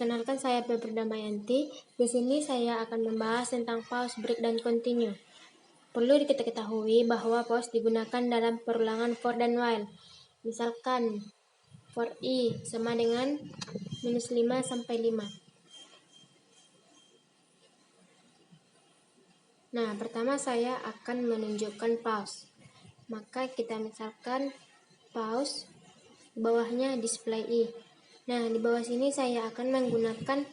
Perkenalkan, saya Febri Damayanti. Di sini saya akan membahas tentang pause, break, dan continue. Perlu kita ketahui bahwa pause digunakan dalam perulangan for dan while. Misalkan for i sama dengan -5 sampai 5. Nah, pertama saya akan menunjukkan pause. Maka kita misalkan pause, bawahnya display i. Nah, di bawah sini saya akan menggunakan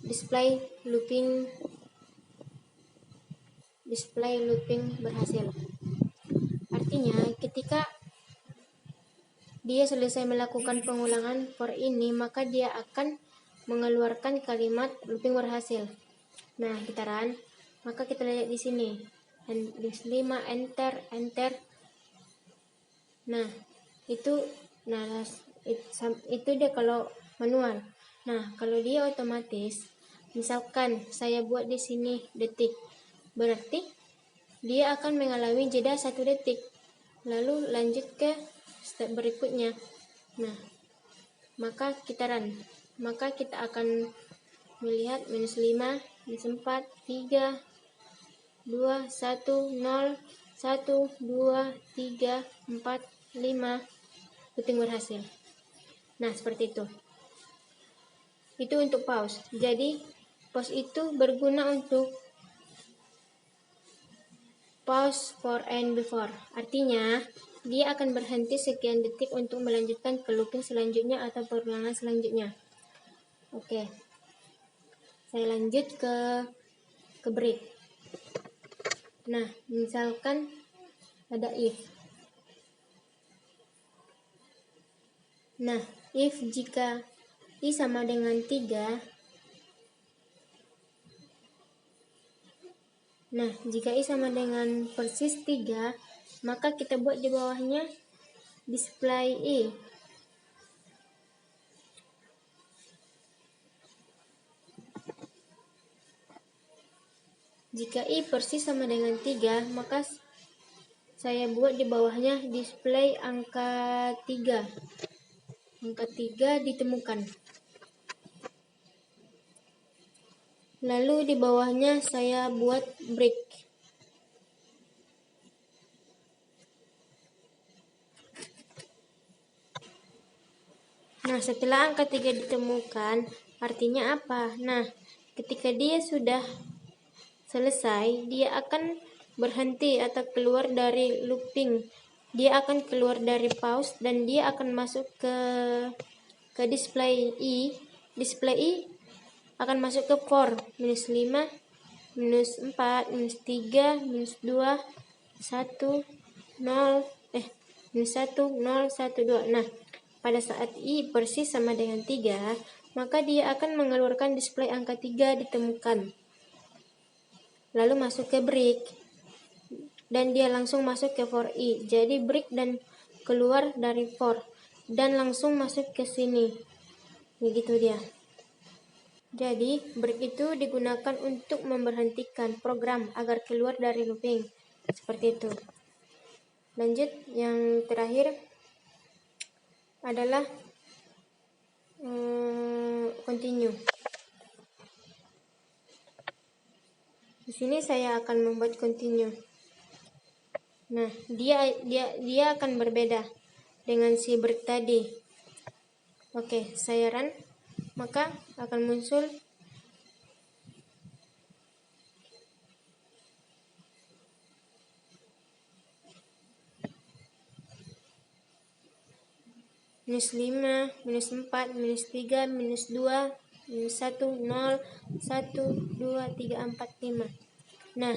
display looping berhasil. Artinya, ketika dia selesai melakukan pengulangan for ini, maka dia akan mengeluarkan kalimat looping berhasil. Nah, kita run, maka kita lihat di sini. -5 enter. Nah, itu dia kalau manual. Nah, kalau dia otomatis, misalkan saya buat di sini detik, berarti dia akan mengalami jeda 1 detik, lalu lanjut ke step berikutnya. Nah, maka kita run, maka kita akan melihat -5, -4, 3, 2, 1, 0, 1, 2, 3, 4, 5, looping berhasil. Nah, seperti itu. Itu untuk pause. Jadi, pause itu berguna untuk pause for and before. Artinya, dia akan berhenti sekian detik untuk melanjutkan ke looping selanjutnya atau perulangan selanjutnya. Oke. Saya lanjut ke break. Nah, misalkan ada if. Nah, if jika i sama dengan 3, nah, jika i sama dengan persis 3, maka kita buat di bawahnya display i. Jika i persis sama dengan 3, maka saya buat di bawahnya display angka 3. Angka 3 ditemukan. Lalu di bawahnya saya buat break. Nah, setelah angka 3 ditemukan, artinya apa? Nah, ketika dia sudah selesai, dia akan berhenti atau keluar dari looping. Dia akan keluar dari pause dan dia akan masuk ke display i. Display i akan masuk ke for -5, -4, -3, -2, 1, 0, 1, 0, 1, 2. Nah, pada saat i persis sama dengan 3, maka dia akan mengeluarkan display angka 3 ditemukan. Lalu masuk ke break. Dan dia langsung masuk ke for i. Jadi break dan keluar dari for. Dan langsung masuk ke sini. Begitu dia. Jadi, break itu digunakan untuk memberhentikan program agar keluar dari looping. Seperti itu. Lanjut, yang terakhir adalah continue. Di sini saya akan membuat continue. Nah, dia akan berbeda dengan si break tadi. Oke, saya run, maka akan muncul -5, -4, -3, -2, -1, 0, 1, 2, 3, 4, 5. Nah,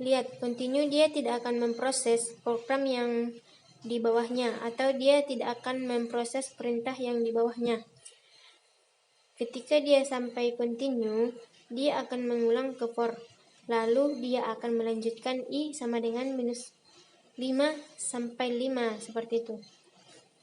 lihat, continue dia tidak akan memproses program yang di bawahnya, atau dia tidak akan memproses perintah yang di bawahnya. Ketika dia sampai continue, dia akan mengulang ke for. Lalu dia akan melanjutkan i sama dengan -5 sampai 5, seperti itu.